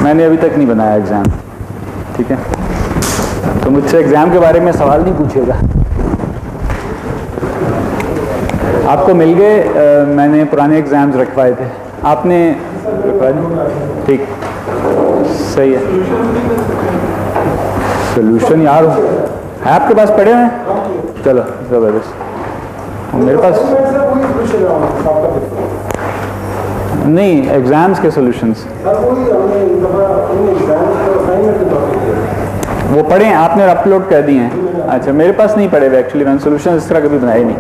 मैंने अभी तक नहीं बनाया एग्ज़ाम, ठीक है? तो मुझसे एग्ज़ाम के बारे में सवाल नहीं पूछेगा। आपको मिल गए, मैंने पुराने एग्ज़ाम्स रखवाए थे, आपने रखवा दिए? ठीक, सही है। सोल्यूशन यार है आपके पास पड़े हैं? चलो ज़बरदस्त। मेरे पास नहीं, एग्ज़ाम्स के सोल्यूशंस वो पढ़े हैं आपने, अपलोड कर दिए हैं? अच्छा, मेरे पास नहीं पड़े हुए एक्चुअली, मैंने सोल्यूशन इस तरह कभी बनाए नहीं।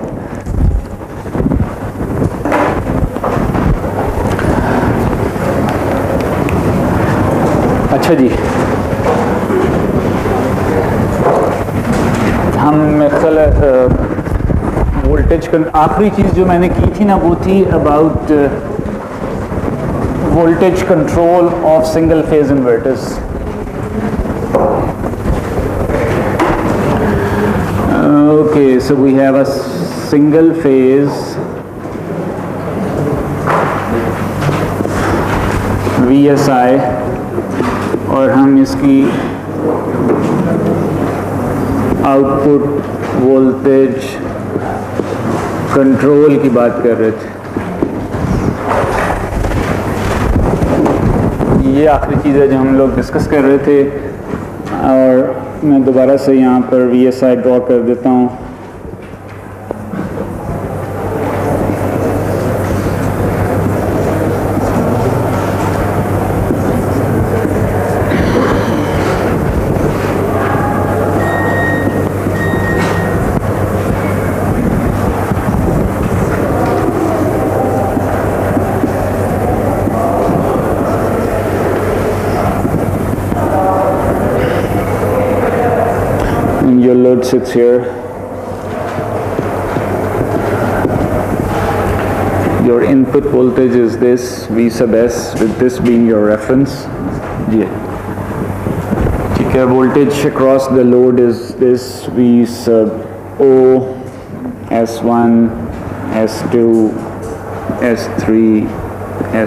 अच्छा जी, हम मेरे ख्याल वोल्टेज आखिरी चीज़ जो मैंने की थी ना, वो थी about voltage control of single phase inverters. Okay, so we have a single phase VSI और हम इसकी आउटपुट वोल्टेज कंट्रोल की बात कर रहे थे। ये आखिरी चीज़ है जो हम लोग डिस्कस कर रहे थे, और मैं दोबारा से यहाँ पर VSI ड्रॉ कर देता हूँ। Your load sits here. Your input voltage is this V sub S, with this being your reference. जी, ठीक है। Voltage across the load is this V sub O, S1, S2, S3,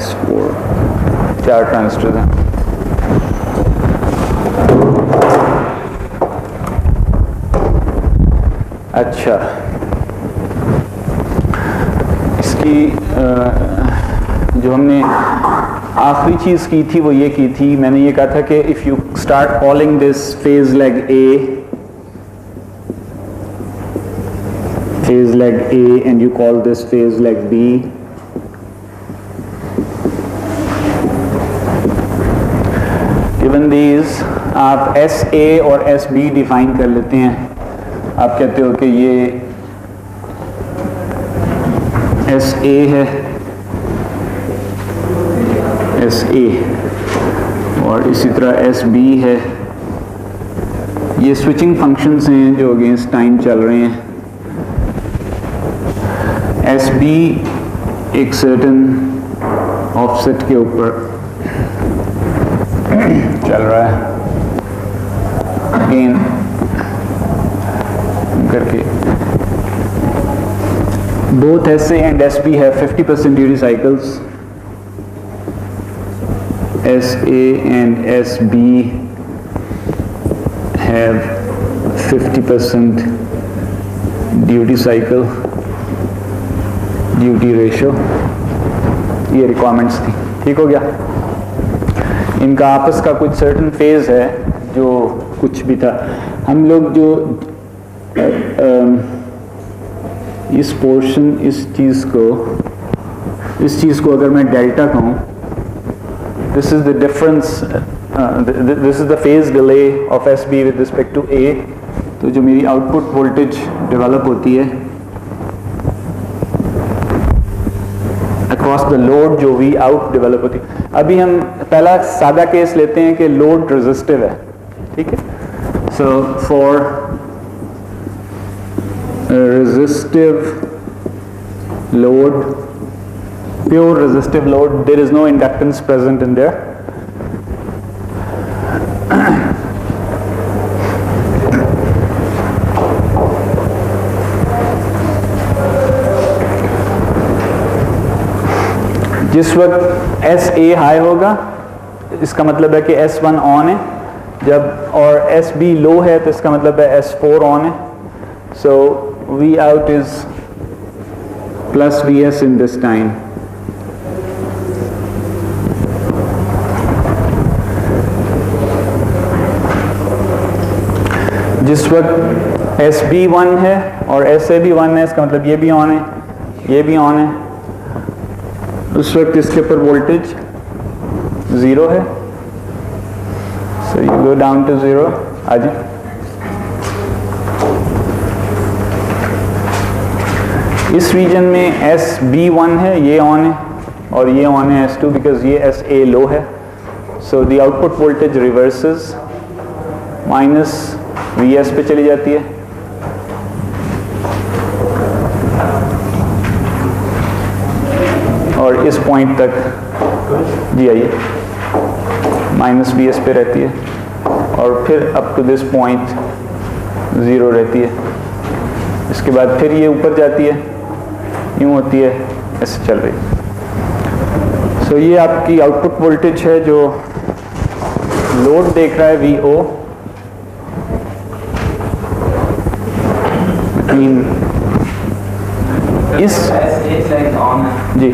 S4, 4 transistor हैं। अच्छा, इसकी जो हमने आखिरी चीज़ की थी वो ये की थी, मैंने ये कहा था कि if you start calling this phase leg A and you call this phase leg B, given these आप SA और SB डिफाइन कर लेते हैं। आप कहते हो कि ये SA है, SA, और इसी तरह SB है। ये स्विचिंग फंक्शंस हैं जो अगेंस्ट टाइम चल रहे हैं। SB एक सर्टेन ऑफसेट के ऊपर चल रहा है, अगेन करके both SA and SB have 50% duty cycles. SA and SB have 50% duty cycle, duty ratio. ये रिक्वायरमेंट्स थी, ठीक हो गया। इनका आपस का कुछ सर्टेन फेज है जो कुछ भी था। हम लोग जो इस पोर्शन, इस चीज़ को अगर मैं डेल्टा कहूँ, this is the difference, this is the phase delay of SB with respect to A। तो जो मेरी आउटपुट वोल्टेज डेवलप होती है अक्रॉस द लोड, जो V आउट डेवलप होती है। अभी हम पहला सादा केस लेते हैं कि लोड रेजिस्टिव है, ठीक है। So for resistive load, pure resistive load, there is no inductance present in there. जिस वक्त SA हाई होगा, इसका मतलब है कि S1 ऑन है, जब और SB लो है तो इसका मतलब है S4 ऑन है. So V out is plus Vs in this time. जिस वक्त SB1 है और SA भी 1 है, इसका मतलब ये भी ऑन है, ये भी ऑन है, उस वक्त इसके ऊपर वोल्टेज 0 है. So you go down to 0. आजी इस रीजन में SB1 है, ये ऑन है, और ये ऑन है S2 बिकॉज ये SA लो है. So the output voltage reverses, minus Vs पे चली जाती है. और इस पॉइंट तक जी आइए माइनस Vs पे रहती है, और फिर अप टू दिस पॉइंट 0 रहती है. इसके बाद फिर ये ऊपर जाती है, यूँ होती है, ऐसे चल रही है. सो ये आपकी आउटपुट वोल्टेज है जो लोड देख रहा है VO इस जी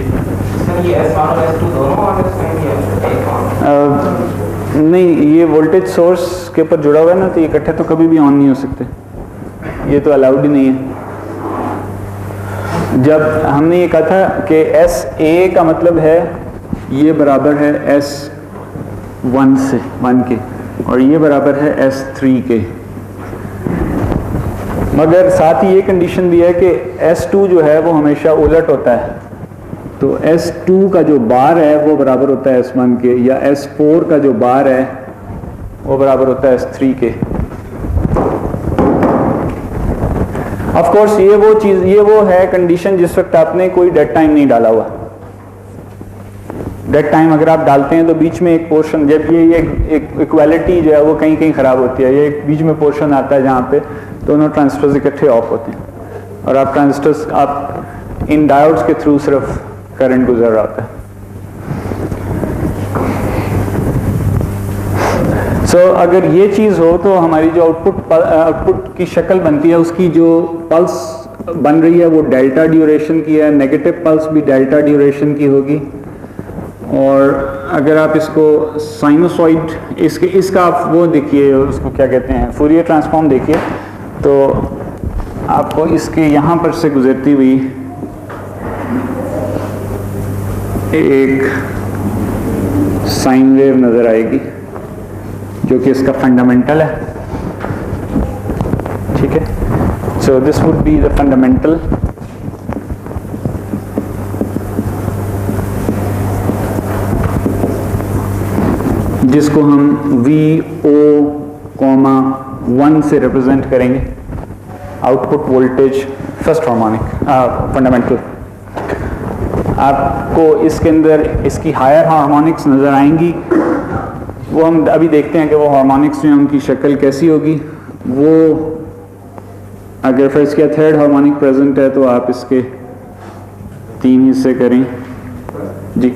नहीं, ये वोल्टेज सोर्स के ऊपर जुड़ा हुआ है ना, तो ये इकट्ठे तो कभी भी ऑन नहीं हो सकते, ये तो अलाउड ही नहीं है. जब हमने ये कहा था कि SA का मतलब है ये बराबर है S1 से 1 के, और ये बराबर है S3 के, मगर साथ ही ये कंडीशन भी है कि S2 जो है वो हमेशा उलट होता है. तो S2 का जो बार है वो बराबर होता है S1 के, या S4 का जो बार है वो बराबर होता है S3 के. ऑफ कोर्स ये वो चीज, ये वो है कंडीशन जिस वक्त आपने कोई डेड टाइम नहीं डाला हुआ. डेड टाइम अगर आप डालते हैं तो बीच में एक पोर्शन, जब ये इक्वालिटी जो है वो कहीं कहीं खराब होती है, ये बीच में पोर्शन आता है जहाँ पे दोनों ट्रांजिस्टर्स इकट्ठे ऑफ होते हैं, और आप ट्रांजिस्टर्स, आप इन डायोड्स के थ्रू सिर्फ करंट गुजर रहा होता है. सो अगर ये चीज़ हो तो हमारी जो आउटपुट की शक्ल बनती है, उसकी जो पल्स बन रही है वो डेल्टा ड्यूरेशन की है, नेगेटिव पल्स भी डेल्टा ड्यूरेशन की होगी. और अगर आप इसको साइनोसॉइड, इसका आप वो देखिए, उसको क्या कहते हैं, फूरियर ट्रांसफॉर्म देखिए, तो आपको इसके यहाँ पर से गुजरती हुई एक साइन वेव नज़र आएगी जो कि इसका फंडामेंटल है. ठीक है, so this would be the fundamental. जिसको हम VO,1 से रिप्रेजेंट करेंगे, output voltage first harmonic fundamental. आपको इसके अंदर इसकी हायर हार्मोनिक्स नज़र आएंगी, वो हम अभी देखते हैं कि वो हार्मोनिक्स में उनकी शक्ल कैसी होगी. वो अगर फर्स्ट किया थर्ड हार्मोनिक प्रेजेंट है तो आप इसके 3 हिस्से करें जी.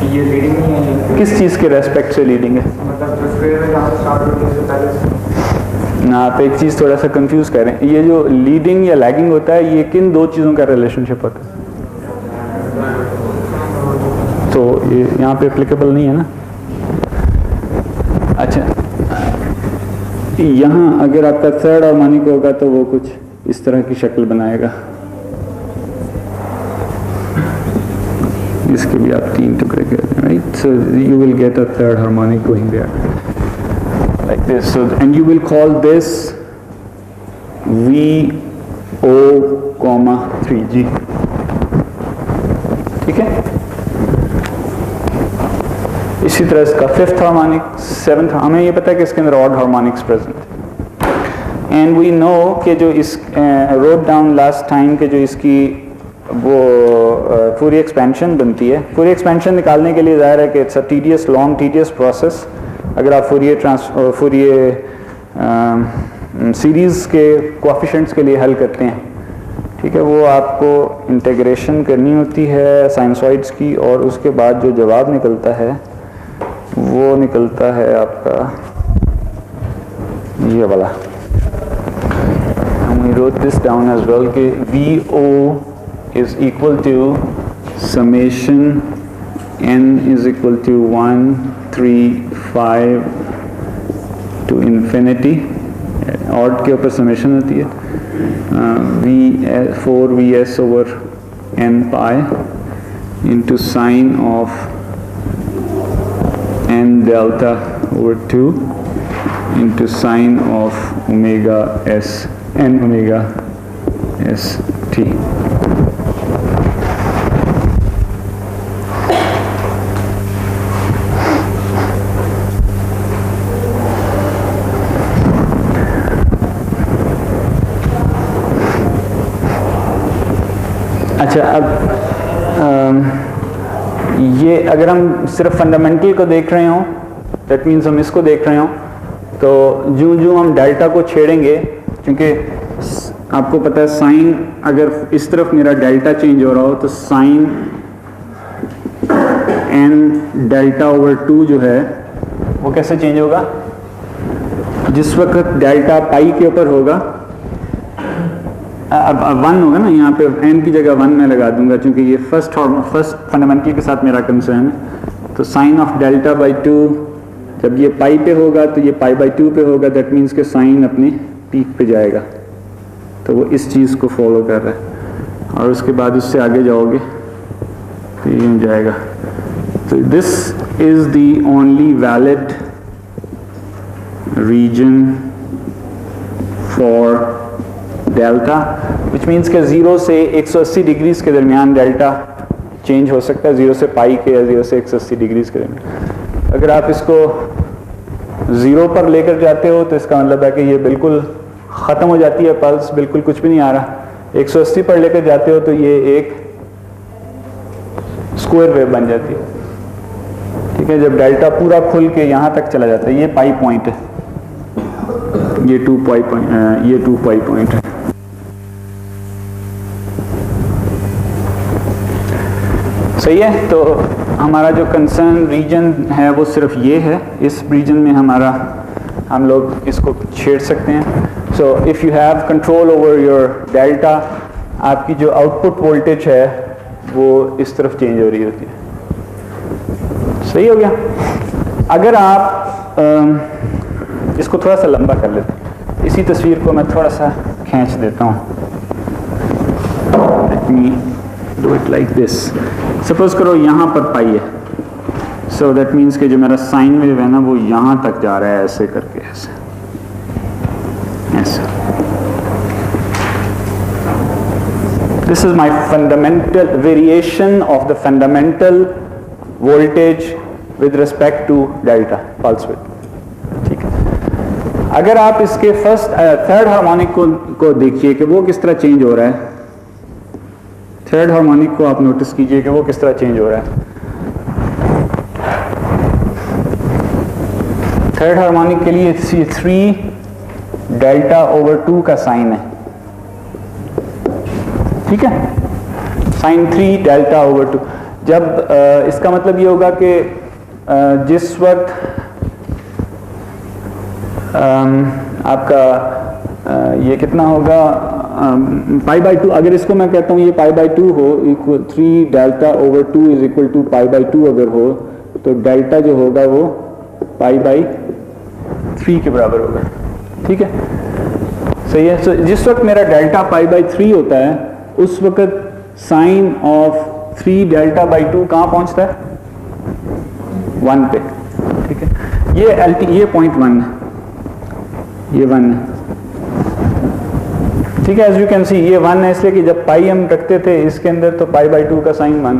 ये लीडिंग नहीं है, किस चीज़ के रेस्पेक्ट से लीडिंग है? ना, आप एक चीज़ थोड़ा सा कंफ्यूज कर रहे हैं. ये जो लीडिंग या लैगिंग होता है, ये किन दो चीज़ों का रिलेशनशिप होता है? तो ये यहाँ पे एप्लीकेबल नहीं है ना. अच्छा, यहाँ अगर आपका थर्ड हार्मोनिक होगा तो वो कुछ इस तरह की शक्ल बनाएगा. इसके भी आप 3 टुकड़े कर दें, right. So you will get a third harmonic going there like this. So and you will call this VO,3G. ठीक है. इसी तरह इसका फिफ्थ हार्मोनिक, सेवंथ, हमें ये पता है कि इसके अंदर ऑड हार्मोनिक्स प्रेजेंट है. एंड वी नो कि जो इस रोड डाउन लास्ट टाइम के जो इसकी वो फूरियर एक्सपेंशन बनती है. फूरियर एक्सपेंशन निकालने के लिए ज़ाहिर है कि it's a tedious, long tedious process. अगर आप फूरियर सीरीज़ के कोएफिशिएंट्स के लिए हल करते हैं ठीक है, वो आपको इंटीग्रेशन करनी होती है साइनसॉइड्स की, और उसके बाद जो जवाब निकलता है वो निकलता है आपका ये वाला. We wrote this down as well कि VO is equal to summation n is equal to 1, 3, 5 to infinity. Odd के ऊपर समेशन होती है. Four V S over N pi into sine of N delta over 2 into sine of omega S N omega S T. अच्छा, अब ये अगर हम सिर्फ फंडामेंटल को देख रहे हों, दैट मीन्स हम इसको देख रहे हों, तो जो हम डेल्टा को छेड़ेंगे, क्योंकि आपको पता है साइन अगर इस तरफ मेरा डेल्टा चेंज हो रहा हो तो साइन एन डेल्टा ओवर 2 जो है वो कैसे चेंज होगा. जिस वक्त डेल्टा पाई के ऊपर होगा, अब 1 होगा ना, यहाँ पे n की जगह 1 मैं लगा दूंगा क्योंकि ये फर्स्ट फंडामेंटल के साथ मेरा कंसर्न है. तो साइन ऑफ डेल्टा बाई 2 जब ये पाई पे होगा तो ये पाई बाई 2 पे होगा, दैट मीन्स के साइन अपने पीक पे जाएगा. तो वो इस चीज़ को फॉलो कर रहा है, और उसके बाद उससे आगे जाओगे तो ये हो जाएगा. तो this is the only valid region for delta, which means के 0 से 180 डिग्रीज के दरमियान डेल्टा चेंज हो सकता है, 0 से पाई के या 0 से 180 डिग्रीज के दरमियान. अगर आप इसको 0 पर लेकर जाते हो तो इसका मतलब है कि ये बिल्कुल ख़त्म हो जाती है पल्स, बिल्कुल कुछ भी नहीं आ रहा. 180 पर लेकर जाते हो तो ये एक स्क्वायर वेव बन जाती है. ठीक है, जब डेल्टा पूरा खुल के यहाँ तक चला जाता है, ये पाई पॉइंट है, ये 2 पाई पॉइंट है. सही है. तो हमारा जो कंसर्न रीजन है वो सिर्फ ये है. इस रीजन में हम लोग इसको छेड़ सकते हैं. So if you have control over your delta, आपकी जो आउटपुट वोल्टेज है वो इस तरफ चेंज हो रही होती है. सही हो गया. अगर आप इसको थोड़ा सा लंबा कर लेते हैं, इसी तस्वीर को मैं थोड़ा सा खींच देता हूँ. Let me do it like this. Suppose करो यहाँ पर पाई है, सो दैट मीन्स कि जो मेरा साइन वेव है ना वो यहाँ तक जा रहा है, ऐसे करके, ऐसे ऐसे. This is my fundamental variation of the fundamental voltage with respect to delta pulse width. ठीक है. अगर आप इसके थर्ड हार्मोनिक को देखिए कि वो किस तरह चेंज हो रहा है. थर्ड हार्मोनिक को आप नोटिस कीजिए कि वो किस तरह चेंज हो रहा है. थर्ड हार्मोनिक के लिए 3 डेल्टा ओवर 2 का साइन है. ठीक है, साइन 3 डेल्टा ओवर 2. जब इसका मतलब ये होगा कि जिस वक्त आपका ये कितना होगा, पाई बाई 2. अगर इसको मैं कहता हूँ ये पाई बाई 2 हो, equal 3 delta over 2 is equal to pi by 2 अगर हो, तो डेल्टा जो होगा वो पाई बाई 3 के बराबर होगा. ठीक है, सही है. तो जिस वक्त मेरा डेल्टा पाई बाई 3 होता है, उस वक्त साइन ऑफ 3 डेल्टा बाई 2 कहाँ पहुँचता है, 1 पे. ठीक है, ये पॉइंट 1 है, ये 1 है. ठीक है, एज यू कैन सी ये 1 है, इसलिए कि जब पाई हम रखते थे इसके अंदर तो पाई बाई 2 का साइन 1.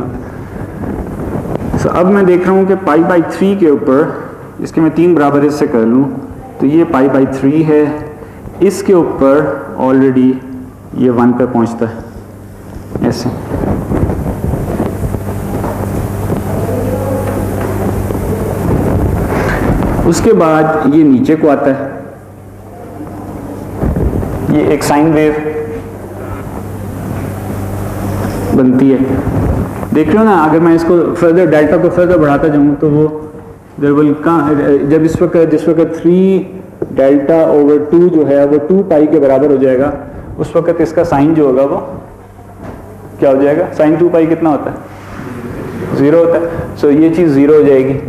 So, अब मैं देख रहा हूँ कि पाई बाई 3 के ऊपर इसके मैं 3 बराबर हिस्से कर लूँ तो ये पाई बाई 3 है, इसके ऊपर ऑलरेडी ये 1 पे पहुँचता है ऐसे. उसके बाद ये नीचे को आता है, ये एक साइन वेव बनती है। देख रहे हो ना, अगर मैं इसको फर्दर डेल्टा को फर्दर बढ़ाता जाऊँ तो वो देयर विल जब जिस वक्त 3 डेल्टा ओवर 2 जो है वो 2 पाई के बराबर हो जाएगा, उस वक्त इसका साइन जो होगा वो क्या हो जाएगा? साइन 2 पाई कितना होता है? 0 होता है। सो ये चीज़ 0 हो जाएगी।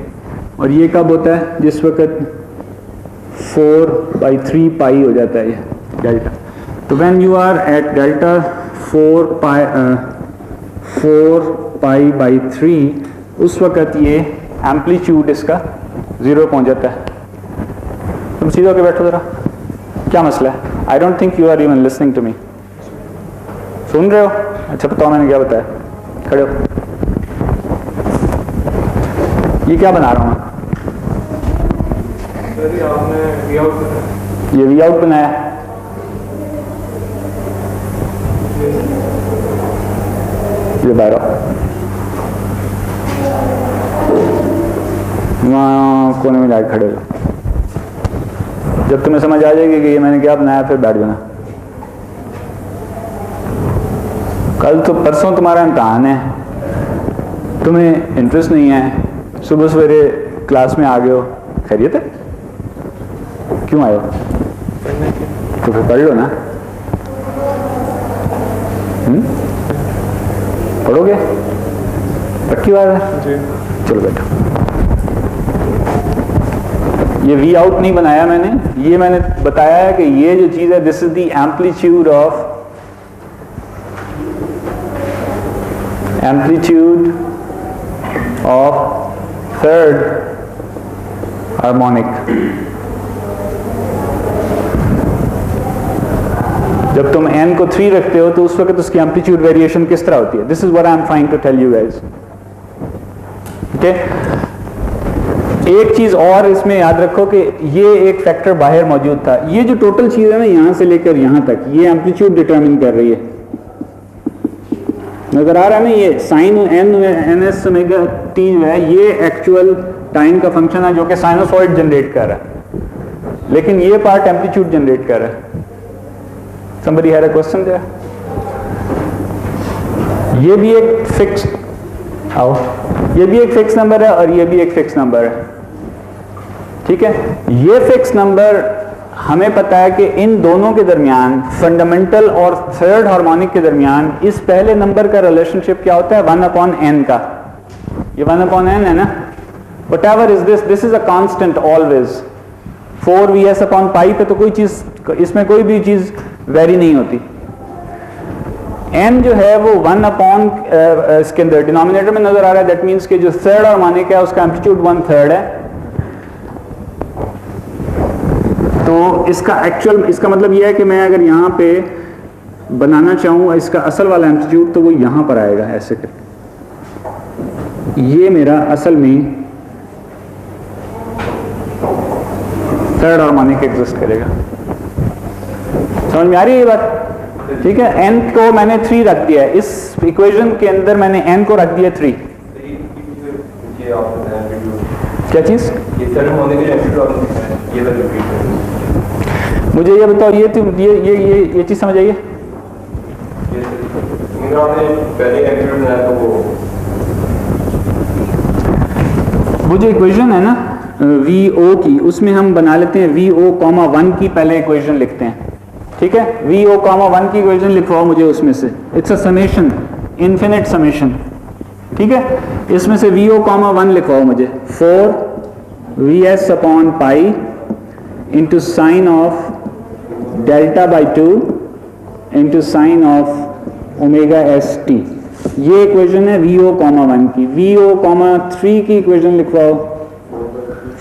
और ये कब होता है? जिस वक्त 4/3 पाई हो जाता है ये डेल्टा। तो when you are at delta 4 pi by 3, उस वक्त ये एम्पलीट्यूड इसका 0 पहुंच जाता है। तुम सीधा होकर बैठो जरा, क्या मसला है? I don't think you are even listening to me. सुन रहे हो? अच्छा बताओ मैंने क्या बताया? खड़े हो। ये क्या बना रहा हूँ मैं? ये वी आउट बनाया। ये बाहर वहाँ कोने में जाके खड़े हो। जब तुम्हें समझ आ जाएगी कि ये मैंने क्या बनाया, फिर बैठ जाना। कल तो परसों तुम्हारा इम्तहान है, तुम्हें इंटरेस्ट नहीं है, सुबह सवेरे क्लास में आ गए हो, खैरियत है? क्यों आए हो? तो फिर पढ़ लो ना। पढ़ोगे? पक्की बात है? चलो बैठो। ये वी आउट नहीं बनाया मैंने, ये मैंने बताया है कि ये जो चीज है, this is the amplitude of third harmonic. जब तुम n को 3 रखते हो तो उस वक्त उसकी एम्पलीट्यूड वेरिएशन किस तरह होती है? This is what I am trying to tell you guys. Okay, एक चीज और इसमें याद रखो कि ये एक फैक्टर बाहर मौजूद था। ये जो टोटल चीज है ना, यहां से लेकर यहां तक, ये एम्पलीट्यूड डिटरमिन कर रही है। नजर आ रहा है ना? ये sine N S omega T जो है, ये एक्चुअल टाइम का फंक्शन है जो कि साइनोसॉइड जनरेट कर रहा है, लेकिन ये पार्ट एम्पलीट्यूड जनरेट कर रहा है। Somebody had a question there? ये भी एक फिक्स ये भी एक फिक्स नंबर है और ये भी एक फिक्स नंबर है, ठीक है? ये फिक्स नंबर हमें पता है कि इन दोनों के दरमियान, फंडामेंटल और थर्ड हार्मोनिक के दरमियान, इस पहले नंबर का रिलेशनशिप क्या होता है? 1/n का। ये 1/n है ना? whatever is this is a constant always। 4vs/pi पे तो कोई चीज, इसमें कोई भी चीज वेरी नहीं होती। n जो है वो 1/, इसके अंदर डिनोमिनेटर में नजर आ रहा है, दैट मीन्स कि जो थर्ड हार्मोनिक है उसका एम्पलीट्यूड 1/3 है। तो इसका मतलब यह है कि मैं अगर यहाँ पे बनाना चाहूँ इसका असल वाला एम्पलीट्यूड, तो वो यहाँ पर आएगा ऐसे करके। ये मेरा असल में थर्ड हार्मोनिक एग्जिस्ट करेगा। समझ में आ रही है ये बात? ठीक है, n को मैंने 3 रख दिया है इस इक्वेशन के अंदर, मैंने n को रख दिया 3। क्या चीज? मुझे ये बताओ, ये चीज समझ आइए? वो जो इक्वेशन है ना VO की, उसमें हम बना लेते हैं VO,1 की पहले इक्वेशन लिखते हैं, ठीक है? VO,1 की इक्वेशन लिखवाओ मुझे उसमें से। It's a summation, infinite summation, ठीक है? इसमें से VO,1 लिखवाओ मुझे। 4vs/pi into sine of delta by 2 into sine of omega S T. ये इक्वेशन है VO,1 की। VO,3 की equation लिखवाओ।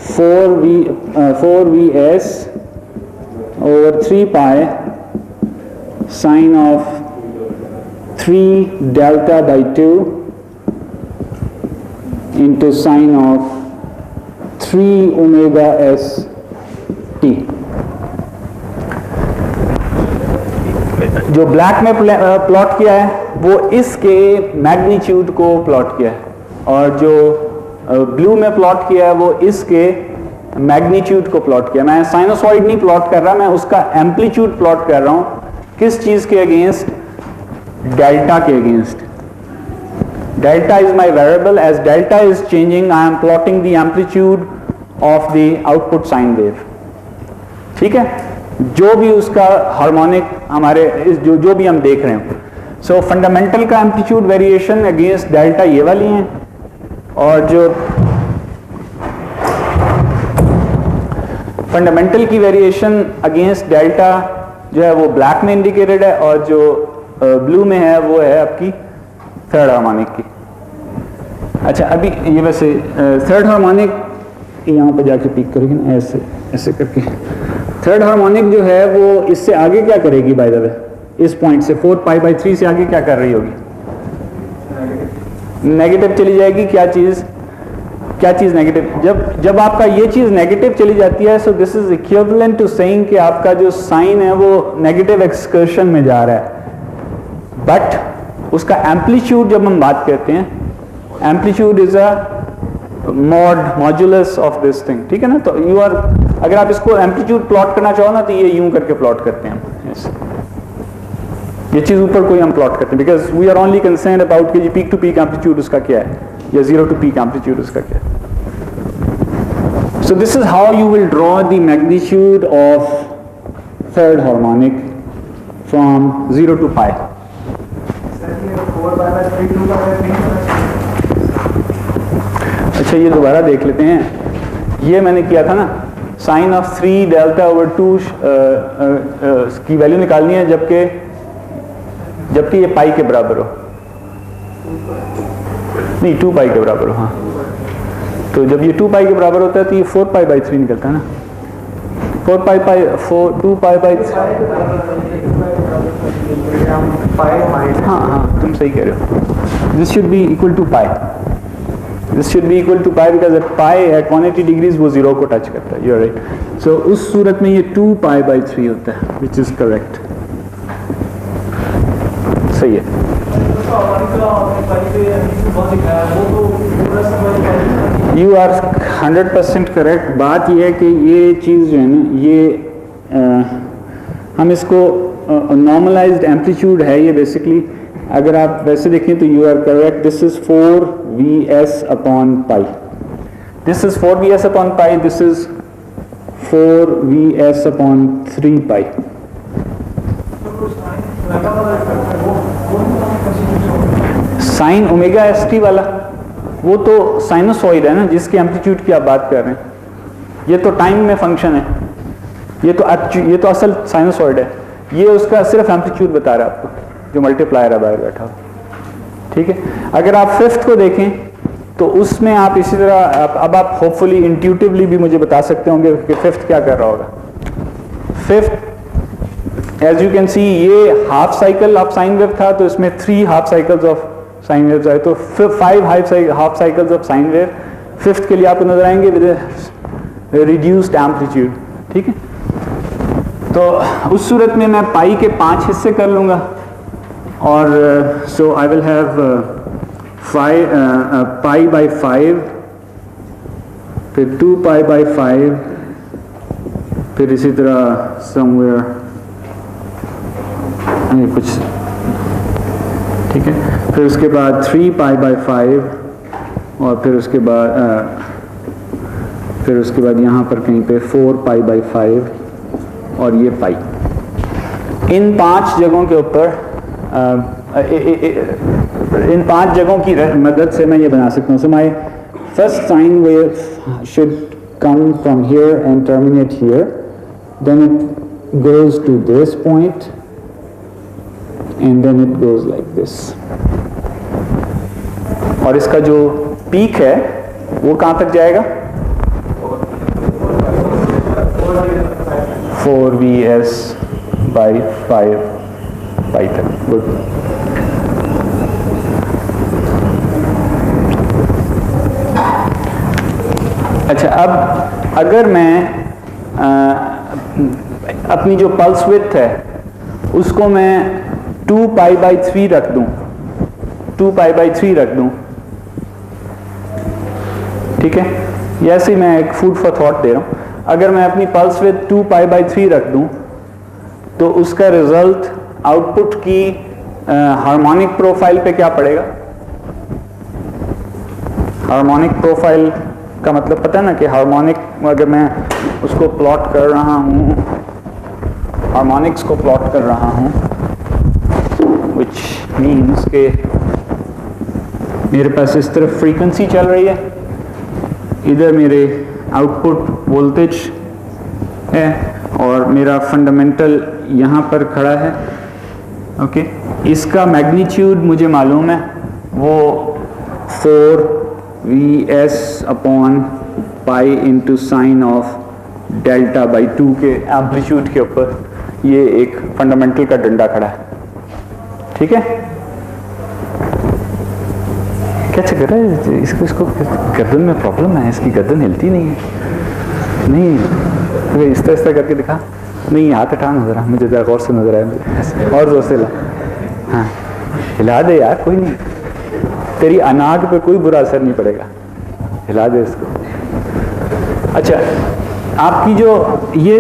4vs over 3 pi sine of 3 delta by 2 into sine of 3 omega s t। जो ब्लैक में plot किया है वो इसके मैग्नीट्यूड को प्लॉट किया है, और जो ब्लू में प्लॉट किया है वो इसके मैग्नीट्यूड को प्लॉट किया। मैं साइनोसॉइड नहीं प्लॉट कर रहा, मैं उसका एम्पलीट्यूड प्लॉट कर रहा हूं। किस चीज के अगेंस्ट? डेल्टा के against. Delta is my variable. As delta is changing, I am plotting the amplitude of the output sine wave. ठीक है, जो भी उसका हार्मोनिक हमारे जो भी हम देख रहे हैं. सो फंडामेंटल का एम्पलीट्यूड वेरिएशन अगेंस्ट डेल्टा ये वाली हैं, और जो फंडामेंटल की वेरिएशन अगेंस्ट डेल्टा जो है वो ब्लैक में इंडिकेटेड है, और जो ब्लू में है वो है आपकी थर्ड हार्मोनिक की. अच्छा, अभी ये वैसे थर्ड हार्मोनिक यहाँ पे जाके पिक करेगी ना, ऐसे ऐसे करके. थर्ड हार्मोनिक जो है वो इससे आगे क्या करेगी बाय द वे, इस पॉइंट से 4π/3 से आगे क्या कर रही होगी? नेगेटिव चली जाएगी. क्या चीज नेगेटिव? जब आपका ये चीज नेगेटिव चली जाती है, so this is equivalent to saying कि आपका जो साइन है वो नेगेटिव एक्सकर्शन में जा रहा है. बट उसका एम्पलीट्यूड जब हम बात करते हैं, amplitude is a modulus of this thing. ठीक है ना? तो अगर आप इसको एम्पलीट्यूड प्लॉट करना चाहो ना, तो ये यूं करके प्लॉट करते हैं. ये चीज ऊपर कोई हम प्लॉट करते हैं, because we are only concern about कि पीक टू पीक एम्पलीट्यूड उसका क्या है, या जीरो टू पीक एम्पलीट्यूड उसका क्या है. So this is how you will draw the magnitude of third harmonic from 0 to π. अच्छा, ये दोबारा देख लेते हैं. ये मैंने किया था ना, साइन ऑफ 3 डेल्टा ओवर 2 की वैल्यू निकालनी है, जबकि ये पाई के बराबर हो, नहीं 2π के बराबर हो. हाँ, तो जब ये 2π के बराबर होता है तो ये 4π/3 निकलता है ना. 2π/3. हाँ, तुम सही कह रहे हो. This should be equal to pi. This should be equal to pi because at pi at 180 degrees वो 0 को टच करता है. You are right. So उस सूरत में ये 2π/3 होता है, which is correct. सही है. You are 100% correct. बात ये है कि ये चीज़ जो है ना, ये हम इसको नॉर्मलाइज्ड एम्पलीट्यूड है ये बेसिकली. अगर आप वैसे देखें तो you are correct. This is 4Vs/π. This is 4Vs/π. This is 4Vs/3π. Sine omega st वाला वो तो साइनोसॉइड है ना, जिसके एम्पलीट्यूड की आप बात कर रहे हैं. ये तो टाइम में फंक्शन है. ये तो असल साइनोसॉइड है. ये उसका सिर्फ एम्पलीट्यूड बता रहा है आपको, जो मल्टीप्लायर है बाहर बैठा. ठीक है. अगर आप फिफ्थ को देखें तो उसमें आप इसी तरह अब आप होपफुली इंट्यूटिवली भी मुझे बता सकते होंगे कि फिफ्थ क्या कर रहा होगा. Fifth as you can see ये half cycle of sine wave था, तो इसमें 3 half cycles of sine waves आए, तो 5 half cycles of sine wave fifth के लिए आपको नजर आएंगे विद रिड्यूस्ड एम्पलीट्यूड. ठीक है. तो उस सूरत में मैं पाई के 5 हिस्से कर लूंगा, और सो आई विल हैव π/5, फिर 2π/5, फिर इसी तरह समवेयर कुछ. ठीक है. फिर उसके बाद 3π/5, और फिर उसके बाद यहाँ पर कहीं पे 4π/5, और ये पाई. इन 5 जगहों के ऊपर इन 5 जगहों की मदद से मैं ये बना सकता हूँ. So my first sine wave should come from here and terminate here, then it goes to this point, and then it goes like this. और इसका जो पीक है वो कहाँ तक जाएगा? 4Vs/5 पाई तक. गुड. अच्छा, अब अगर मैं अपनी जो पल्स विड्थ है उसको मैं 2π/3 रख दूं, 2π/3 रख दूं. ठीक है. ये ऐसे ही मैं एक फूड फॉर थॉट दे रहा हूं. अगर मैं अपनी पल्स विड्थ 2π/3 रख दूं तो उसका रिजल्ट आउटपुट की हार्मोनिक प्रोफाइल पे क्या पड़ेगा? हार्मोनिक प्रोफाइल का मतलब पता है ना कि हार्मोनिक, अगर मैं उसको प्लॉट कर रहा हूँ, हार्मोनिक्स को प्लॉट कर रहा हूँ, which means कि मेरे पास इस तरफ फ्रीक्वेंसी चल रही है, इधर मेरे आउटपुट वोल्टेज है और मेरा फंडामेंटल यहाँ पर खड़ा है। ओके, इसका मैग्नीट्यूड मुझे मालूम है, वो 4Vs upon pi into sine of delta by 2 के एम्पलीट्यूड के ऊपर ये एक फंडामेंटल का डंडा खड़ा है। ठीक है, क्या चक्कर है इसको गर्दन में प्रॉब्लम है, इसकी गर्दन हिलती नहीं है। नहीं, इस तरह करके दिखा, नहीं हाथ हटा नजर आ, मुझे ज़रा गौर से नजर आया, और जोर से हिला। हाँ हिला दे यार, कोई नहीं, तेरी अनाग पे कोई बुरा असर नहीं पड़ेगा, हिला दे इसको। अच्छा, आपकी जो ये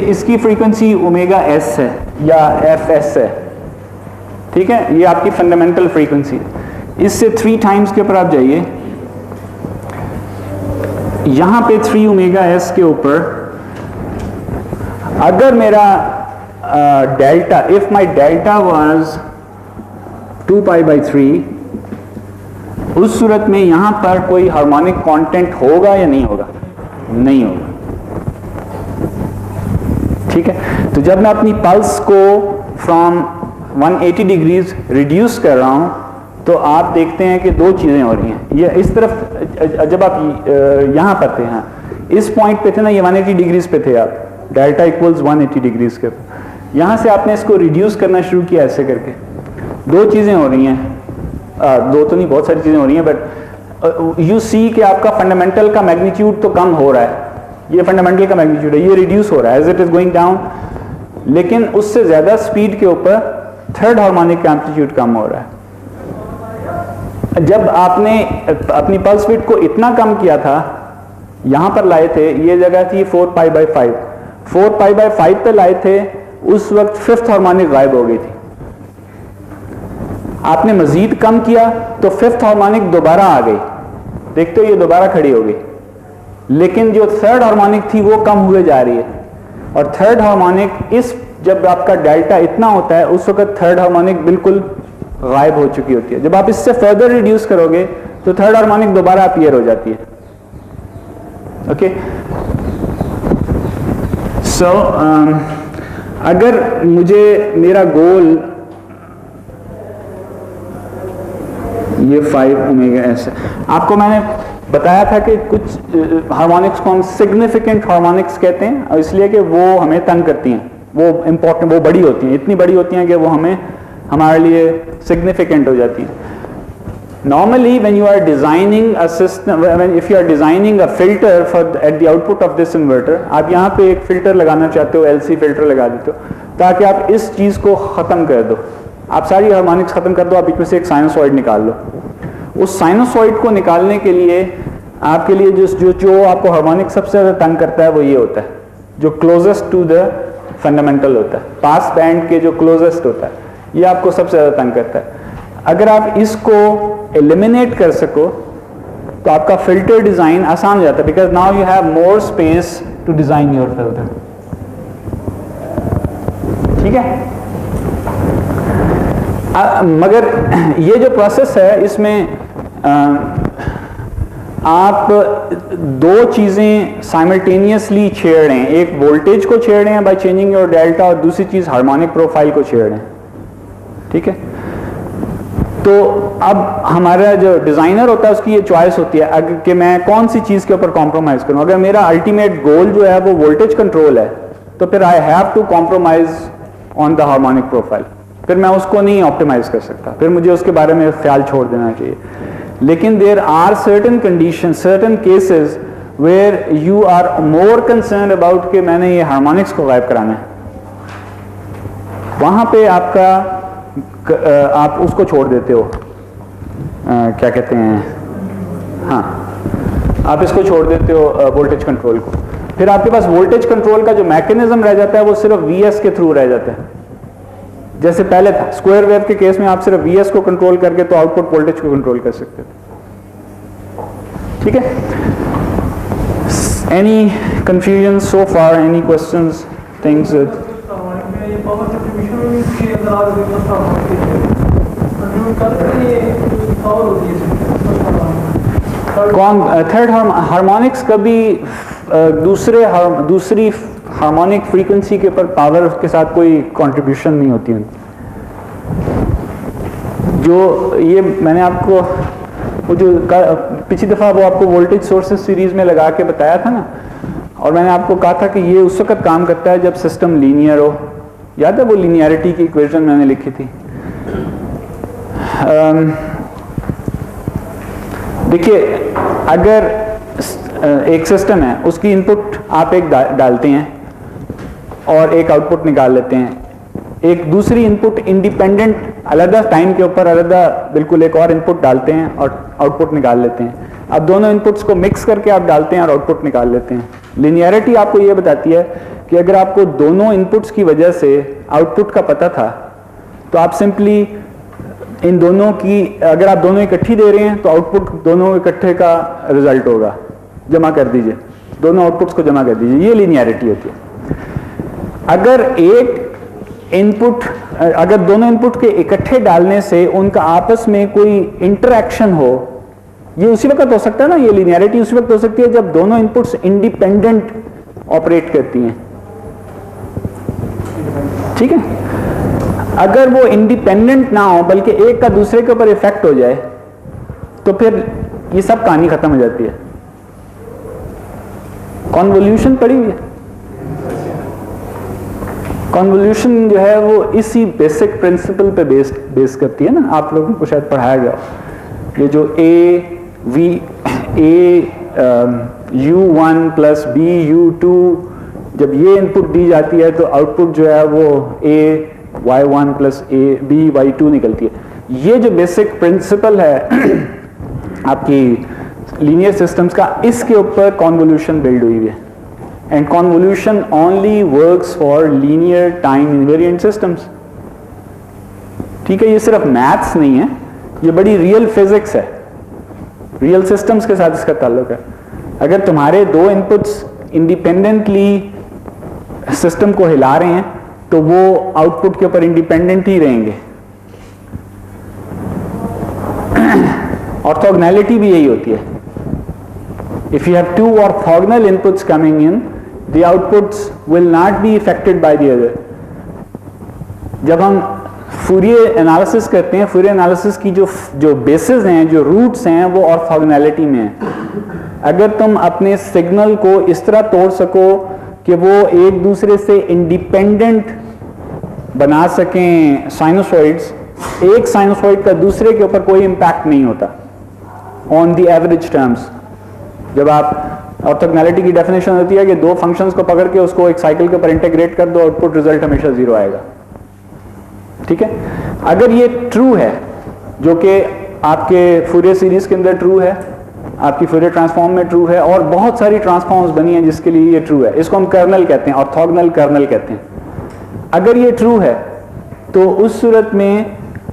इसकी फ्रीक्वेंसी ओमेगा एस है या एफ एस है, ठीक है, ये आपकी फंडामेंटल फ्रीक्वेंसी है। इससे 3 टाइम्स के ऊपर आप जाइए, यहां पे 3 ओमेगा एस के ऊपर अगर मेरा delta, if my delta was 2 pi by 3, उस सूरत में यहां पर कोई हार्मोनिक कांटेक्ट होगा या नहीं होगा? नहीं होगा। ठीक है, तो जब मैं अपनी पल्स को फ्रॉम 180 डिग्रीज रिड्यूस कर रहा हूं तो आप देखते हैं कि 2 चीजें हो रही हैं। ये इस तरफ जब आप यहां पर थे, हाँ इस पॉइंट पे थे ना, ये 180 डिग्रीज पे थे आप, डेल्टा इक्वल्स 180 डिग्रीज के, यहां से आपने इसको रिड्यूस करना शुरू किया ऐसे करके। 2 चीजें हो रही हैं, 2 तो नहीं, बहुत सारी चीजें हो रही हैं, बट यू सी कि आपका फंडामेंटल का मैग्नीट्यूड तो कम हो रहा है, ये फंडामेंटल का मैग्नीट्यूड है, ये रिड्यूस हो रहा है as it is going down, लेकिन उससे ज्यादा स्पीड के ऊपर थर्ड हार्मोनिक का एम्पलीट्यूड कम हो रहा है। जब आपने अपनी पल्स विड्थ को इतना कम किया था, यहां पर लाए थे, ये जगह थी 4 पाई बाई 5, 4 पाई बाई 5 पे लाए थे, उस वक्त 5th हार्मोनिक गायब हो गई थी। आपने मजीद कम किया तो 5th हार्मोनिक दोबारा आ गई, देखते हो ये दोबारा खड़ी हो गई, लेकिन जो 3rd हार्मोनिक थी वो कम हुए जा रही है। और 3rd हार्मोनिक इस, जब आपका डेल्टा इतना होता है उस वक्त 3rd हार्मोनिक बिल्कुल गायब हो चुकी होती है। जब आप इससे फर्दर रिड्यूस करोगे तो 3rd हार्मोनिक दोबारा अपीयर हो जाती है। ओके, सो अगर मुझे मेरा गोल ये 5 ओमेगा एस है, आपको मैंने बताया था कि कुछ हार्मोनिक्स को हम सिग्निफिकेंट हार्मोनिक्स कहते हैं, और इसलिए कि वो हमें तंग करती हैं, वो इंपॉर्टेंट, वो बड़ी होती हैं, इतनी बड़ी होती हैं कि वो हमें हमारे लिए सिग्निफिकेंट हो जाती हैं। Normally when you are designing a system, if you are designing a filter for at the output of this inverter, आप यहाँ पे एक फिल्टर लगाना चाहते हो, LC फिल्टर लगा देते हो ताकि आप इस चीज को खत्म कर दो, आप सारी हार्मोनिक्स खत्म कर दो, आप इसमें से एक साइनसॉइड निकाल लो। उस साइनसॉइड को निकालने के लिए आपके लिए जो आपको हार्मोनिक सबसे ज्यादा तंग करता है वो ये होता है, जो क्लोजेस्ट टू द फंडामेंटल होता है, पास बैंड के जो क्लोजेस्ट होता है, ये आपको सबसे ज्यादा तंग करता है। अगर आप इसको एलिमिनेट कर सको तो आपका फिल्टर डिजाइन आसान हो जाता है, because now you have more space to design your filter. ठीक है, मगर ये जो प्रोसेस है इसमें आप 2 चीजें साइमल्टेनियसली छेड़ रहे हैं, एक वोल्टेज को छेड़ रहे हैं बाय चेंजिंग योर डेल्टा, और दूसरी चीज हार्मोनिक प्रोफाइल को छेड़ रहे हैं। ठीक है, तो अब हमारा जो डिजाइनर होता है उसकी ये चॉइस होती है कि मैं कौन सी चीज के ऊपर कॉम्प्रोमाइज करूं। अगर मेरा अल्टीमेट गोल जो है वो वोल्टेज कंट्रोल है तो फिर I have to compromise on the harmonic profile, फिर मैं उसको नहीं ऑप्टिमाइज कर सकता, फिर मुझे उसके बारे में ख्याल छोड़ देना चाहिए। लेकिन there are certain condition, certain cases where you are more concern about कि मैंने ये हार्मोनिक्स को गायब कराना है, वहां पे आपका आप उसको छोड़ देते हो, क्या कहते हैं, हाँ आप इसको छोड़ देते हो वोल्टेज कंट्रोल को। फिर आपके पास वोल्टेज कंट्रोल का जो मैकेनिज्म रह जाता है वो सिर्फ Vs के थ्रू रह जाता है, जैसे पहले था। स्क्वायर वेव के केस में आप सिर्फ Vs को कंट्रोल करके तो आउटपुट वोल्टेज को कंट्रोल कर सकते थे। ठीक है, any confusion so far, any questions, things? Third harmonics कभी दूसरी हार्मोनिक फ्रीक्वेंसी के ऊपर पावर के साथ कोई कंट्रीब्यूशन नहीं होती है। जो ये मैंने आपको वो जो पिछली दफ़ा वो आपको वोल्टेज सोर्सेस सीरीज में लगा के बताया था ना, और मैंने आपको कहा था कि ये उस वक्त काम करता है जब सिस्टम लीनियर हो। याद है वो लीनियरिटी की इक्वेशन मैंने लिखी थी? देखिए, अगर एक सिस्टम है, उसकी इनपुट आप एक डालते हैं और एक आउटपुट निकाल लेते हैं, एक दूसरी इनपुट इंडिपेंडेंट अलग टाइम के ऊपर अलग बिल्कुल एक और इनपुट डालते हैं और आउटपुट निकाल लेते हैं। अब दोनों इनपुट्स को मिक्स करके आप डालते हैं और आउटपुट निकाल लेते हैं। लिनियरिटी आपको ये बताती है कि अगर आपको दोनों इनपुट्स की वजह से आउटपुट का पता था, तो आप सिंपली इन दोनों की, अगर आप दोनों इकट्ठी दे रहे हैं तो आउटपुट दोनों इकट्ठे का रिजल्ट होगा, जमा कर दीजिए, दोनों आउटपुट्स को जमा कर दीजिए, ये लिनियरिटी होती है। अगर अगर दोनों इनपुट के इकट्ठे डालने से उनका आपस में कोई इंटरैक्शन हो, ये उसी वक्त हो सकता है ना, ये लिनियरिटी उसी वक्त हो सकती है जब दोनों इनपुट्स इंडिपेंडेंट ऑपरेट करती हैं। ठीक है, अगर वो इंडिपेंडेंट ना हो बल्कि एक का दूसरे के ऊपर इफेक्ट हो जाए, तो फिर ये सब कहानी खत्म हो जाती है। कॉन्वोल्यूशन पड़ी हुई है। कॉन्वोल्यूशन जो है वो इसी बेसिक प्रिंसिपल पे बेस करती है ना, आप लोगों को शायद पढ़ाया गया। ये जो u1 प्लस bu2, जब ये इनपुट दी जाती है तो आउटपुट जो है वो y1 प्लस by2 निकलती है। ये जो बेसिक प्रिंसिपल है आपकी लीनियर सिस्टम्स का, इसके ऊपर कॉन्वोल्यूशन बिल्ड हुई है। And convolution only works for linear time invariant systems. ठीक है, ये सिर्फ मैथ्स नहीं है, ये बड़ी रियल फिजिक्स है, रियल सिस्टम्स के साथ इसका ताल्लुक है। अगर तुम्हारे दो इनपुट्स इंडिपेंडेंटली सिस्टम को हिला रहे हैं तो वो आउटपुट के ऊपर इंडिपेंडेंट ही रहेंगे। ऑर्थोगोनैलिटी भी यही होती है। If you have two orthogonal inputs coming in, the outputs will not be affected by the other. जब हम फूरियर एनालिसिस करते हैं, फूरियर एनालिसिस की जो बेसिस हैं, जो रूट्स हैं, वो ऑर्थोगोनैलिटी में है। अगर तुम अपने सिग्नल को इस तरह तोड़ सको कि वो एक दूसरे से इंडिपेंडेंट बना सकें साइनोसॉइड्स, एक साइनोसॉइड का दूसरे के ऊपर कोई इंपैक्ट नहीं होता ऑन द एवरेज टर्म्स। जब आप ऑर्थोगोनैलिटी की डेफिनेशन होती है कि दो फंक्शंस को पकड़ के उसको एक साइकिल के ऊपर इंटीग्रेट कर दो, आउटपुट रिजल्ट हमेशा 0 आएगा। ठीक है, अगर ये ट्रू है, जो कि आपके फूरियर सीरीज के अंदर ट्रू है, आपकी फूरियर ट्रांसफॉर्म में ट्रू है, और बहुत सारी ट्रांसफॉर्म्स बनी हैं जिसके लिए ये ट्रू है, इसको हम कर्नल कहते हैं, ऑर्थोगोनल कर्नल कहते हैं। अगर ये ट्रू है तो उस सूरत में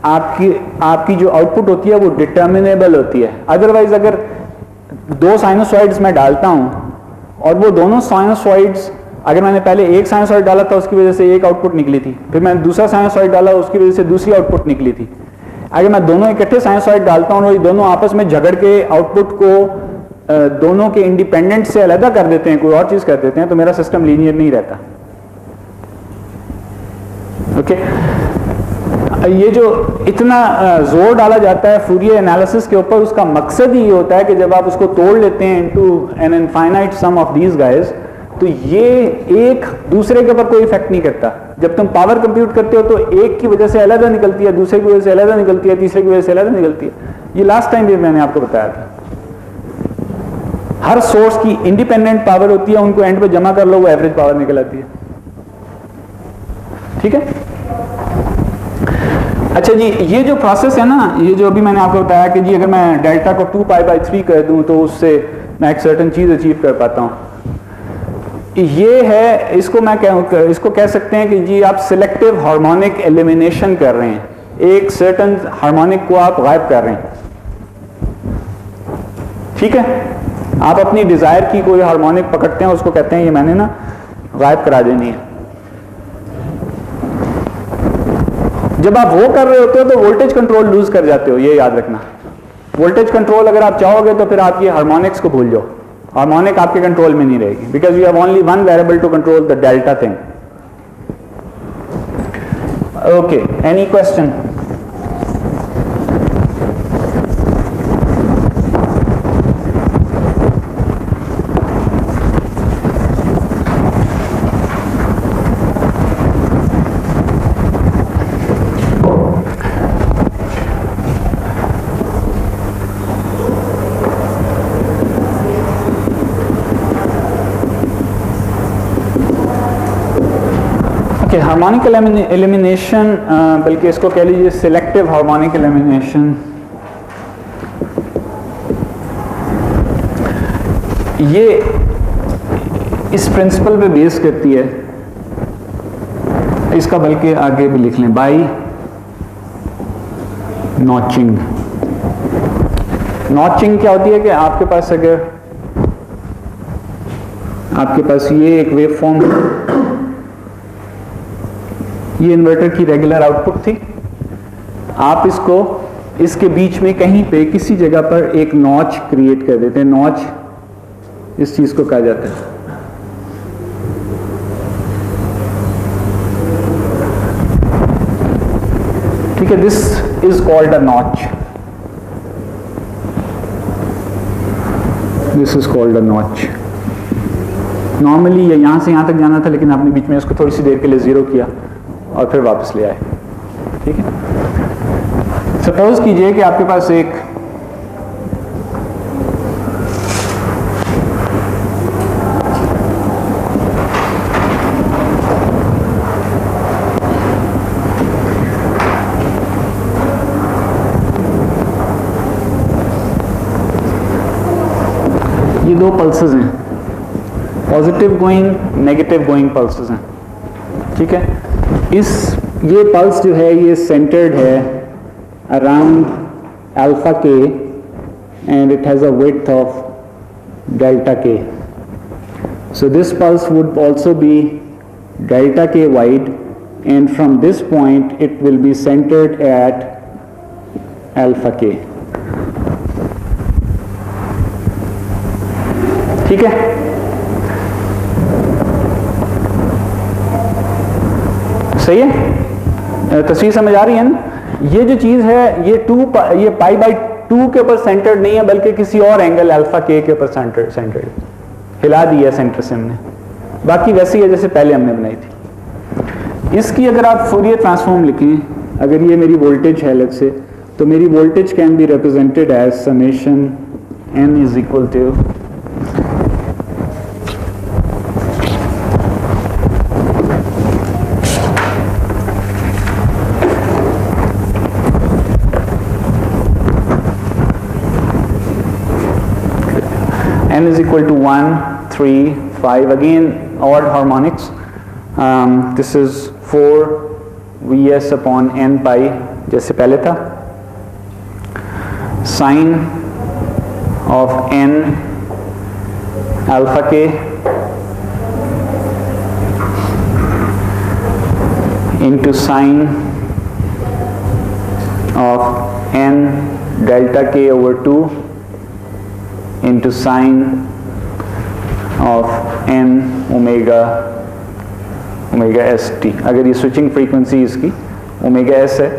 आपकी जो आउटपुट होती है वो डिटर्मिनेबल होती है। अदरवाइज अगर दो साइनोसॉइड्स मैं डालता हूं और वो दोनों साइनोसॉइड्स, अगर मैंने पहले एक साइनोसॉइड डाला था उसकी वजह से एक आउटपुट निकली थी, फिर मैंने दूसरा साइनोसॉइड डाला उसकी वजह से दूसरी आउटपुट निकली थी। अगर मैं दोनों इकट्ठे साइनोसॉइड डालता हूं और ये दोनों आपस में झगड़ के आउटपुट को दोनों के इंडिपेंडेंट से अलग कर देते हैं, कोई और चीज कर देते हैं, तो मेरा सिस्टम लीनियर नहीं रहता। ओके, ये जो इतना जोर डाला जाता है फूरियर एनालिसिस के ऊपर, उसका मकसद ही ये होता है कि जब आप उसको तोड़ लेते हैं into an infinite sum of these guys, तो ये एक दूसरे के ऊपर कोई इफेक्ट नहीं करता। जब तुम पावर कंप्यूट करते हो तो एक की वजह से अलग निकलती है, दूसरे की वजह से अलग निकलती है, तीसरे की वजह से अलग निकलती है। ये लास्ट टाइम भी मैंने आपको बताया था। हर सोर्स की इंडिपेंडेंट पावर होती है, उनको एंड पे जमा कर लो, वो एवरेज पावर निकल आती है। ठीक है, अच्छा जी, ये जो प्रोसेस है ना, ये जो अभी मैंने आपको बताया कि जी अगर मैं डेल्टा को 2π/3 कर दूं तो उससे मैं एक सर्टेन चीज अचीव कर पाता हूं। ये है, इसको कह सकते हैं कि जी आप सिलेक्टिव हार्मोनिक एलिमिनेशन कर रहे हैं, एक सर्टेन हार्मोनिक को आप गायब कर रहे हैं। ठीक है, आप अपनी डिजायर की कोई हार्मोनिक पकड़ते हैं, उसको कहते हैं ये मैंने ना गायब करा देनी है। जब आप वो कर रहे होते हो तो वोल्टेज कंट्रोल लूज कर जाते हो, ये याद रखना। वोल्टेज कंट्रोल अगर आप चाहोगे तो फिर आप ये हार्मोनिक्स को भूल जाओ, हार्मोनिक आपके कंट्रोल में नहीं रहेगी, because you have only one variable to control the delta thing. Okay, any question? Harmonic elimination, बल्कि इसको कह लीजिए सिलेक्टिव हार्मोनिक एलिमिनेशन, ये इस प्रिंसिपल पे बेस करती है। इसका बल्कि आगे भी लिख लें, बाय नॉचिंग। नॉचिंग क्या होती है कि आपके पास अगर आपके पास ये एक वेव फॉर्म, ये इन्वर्टर की रेगुलर आउटपुट थी, आप इसको इसके बीच में कहीं पे किसी जगह पर एक नॉच क्रिएट कर देते हैं। नॉच इस चीज को कहा जाता है। ठीक है, this is called a notch, this is called a notch. Normally ये यहां से यहां तक जाना था, लेकिन आपने बीच में इसको थोड़ी सी देर के लिए जीरो किया और फिर वापस ले आए। ठीक है, सपोज कीजिए कि आपके पास एक ये दो पल्सेस हैं, positive going negative going pulses हैं। ठीक है, ये पल्स जो है ये सेंटर्ड है around alpha k and it has a width of delta k. So this pulse would also be delta k wide and from this point it will be centred at alpha k. ठीक है, सही है, तस्वीर समझ आ रही है ना? ये जो चीज है ये पाई बाई 2 के ऊपर सेंटर्ड नहीं है, बल्कि किसी और एंगल अल्फा के ऊपर सेंटर्ड हिला दिया सेंटर से हमने, बाकी वैसी है जैसे पहले हमने बनाई थी। इसकी अगर आप फूरियर ट्रांसफॉर्म लिखें, अगर ये मेरी वोल्टेज है अलग से, तो मेरी voltage can be represented as summation n is equal to n is equal to 1, 3, 5, again odd harmonics. This is 4 Vs upon n pi जैसे पहले था, sin of n alpha k into sin of n delta k over 2 into sine of n omega st। अगर ये switching frequency इसकी omega S है,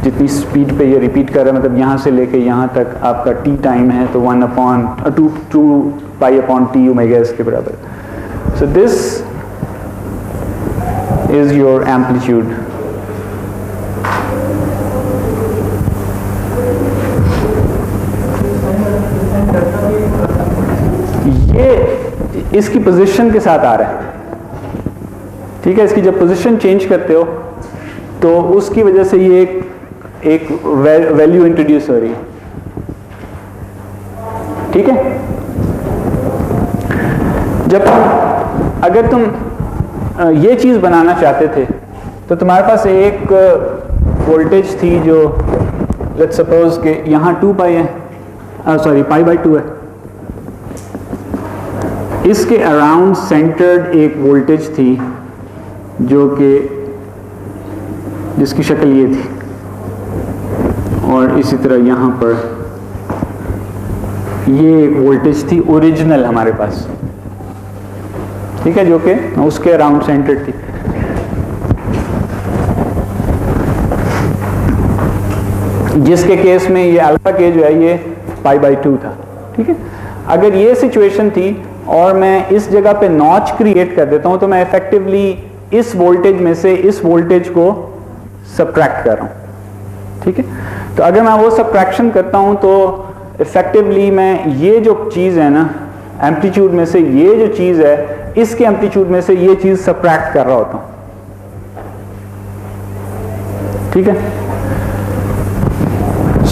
जितनी speed पे ये रिपीट कर रहा है, मतलब यहाँ से लेके यहाँ तक आपका t टाइम है, तो 2 pi upon t omega S के बराबर। सो दिस इज योर एम्पलीट्यूड। ये इसकी पोजीशन के साथ आ रहा है। ठीक है, इसकी जब पोजीशन चेंज करते हो तो उसकी वजह से ये एक वैल्यू इंट्रोड्यूस हो रही है। ठीक है, जब अगर तुम ये चीज बनाना चाहते थे तो तुम्हारे पास एक वोल्टेज थी जो लेट्स सपोज कि यहाँ 2 पाई है, सॉरी पाई बाई 2 है, इसके अराउंड सेंटर्ड एक वोल्टेज थी जो कि जिसकी शक्ल ये थी, और इसी तरह यहाँ पर ये एक वोल्टेज थी ओरिजिनल हमारे पास, ठीक है, जो कि उसके अराउंड सेंटर्ड थी। जिसके केस में ये अल्फा के जो है ये π/2 था, ठीक है। अगर ये सिचुएशन थी और मैं इस जगह पे नॉच क्रिएट कर देता हूं तो मैं इफेक्टिवली इस वोल्टेज में से इस वोल्टेज को सबट्रैक्ट कर रहा हूं, ठीक है। तो अगर मैं वो सबट्रैक्शन करता हूं तो इफेक्टिवली मैं ये जो चीज़ है ना एम्पलीट्यूड में से ये जो चीज़ है इसके एम्पलीट्यूड में से ये चीज़ सबट्रैक्ट कर रहा होता हूं, ठीक है।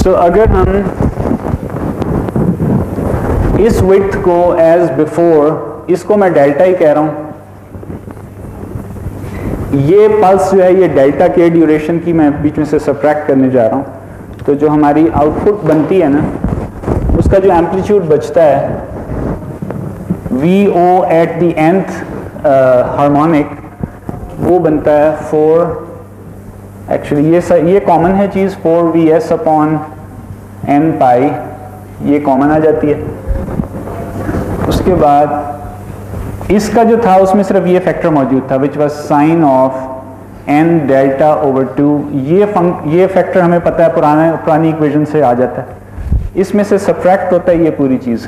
तो अगर हम इस विड्थ को एज बिफोर, इसको मैं डेल्टा ही कह रहा हूं, ये पल्स जो है ये डेल्टा के ड्यूरेशन की मैं बीच में से सबट्रैक्ट करने जा रहा हूं, तो जो हमारी आउटपुट बनती है ना उसका जो एम्पलीट्यूड बचता है VO at the nth harmonic वो बनता है 4, एक्चुअली ये कॉमन है चीज़ 4Vs अपॉन n पाई, ये कॉमन आ जाती है। उसके बाद इसका जो था उसमें सिर्फ ये फैक्टर मौजूद था which was sine of n delta over 2, ये फैक्टर हमें पता है पुरानी इक्वेशन से आ जाता है, इसमें से सब्ट्रैक्ट होता है ये पूरी चीज़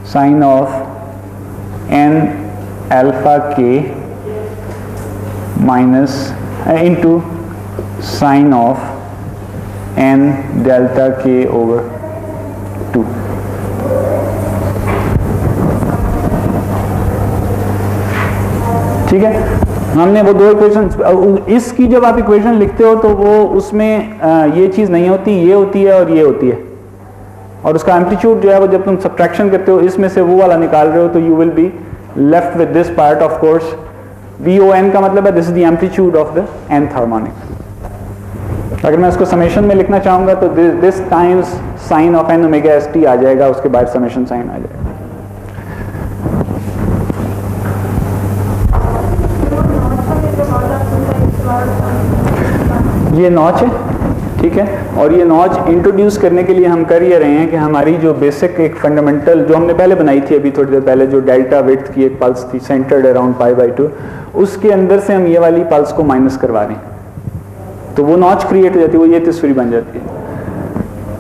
साइन ऑफ n अल्फा के minus into sine of n delta के ओवर 2। ठीक है, हमने वो दो इक्वेशन, इसकी जब आप इक्वेशन लिखते हो तो वो उसमें ये चीज़ नहीं होती, ये होती है और ये होती है, और उसका एम्पलीट्यूड जो है वो जब तुम सब्ट्रैक्शन करते हो इसमें से वो वाला निकाल रहे हो तो you will be left with this part. Of course VON का मतलब है this is the amplitude of the nth harmonic. अगर मैं उसको समेशन में लिखना चाहूंगा तो this times sign of n omega st आ जाएगा, उसके बाद समेशन साइन आ जाएगा। ये नॉच है, ठीक है, और ये नॉच इंट्रोड्यूस करने के लिए हम कर ये रहे हैं कि हमारी जो बेसिक एक फंडामेंटल जो हमने पहले बनाई थी अभी थोड़ी देर पहले, जो डेल्टा विड्थ की एक पल्स थी सेंटर्ड अराउंड π/2, उसके अंदर से हम ये वाली पल्स को माइनस करवा रहे हैं तो वो नॉच क्रिएट हो जाती है, वो ये तस्वीर बन जाती है।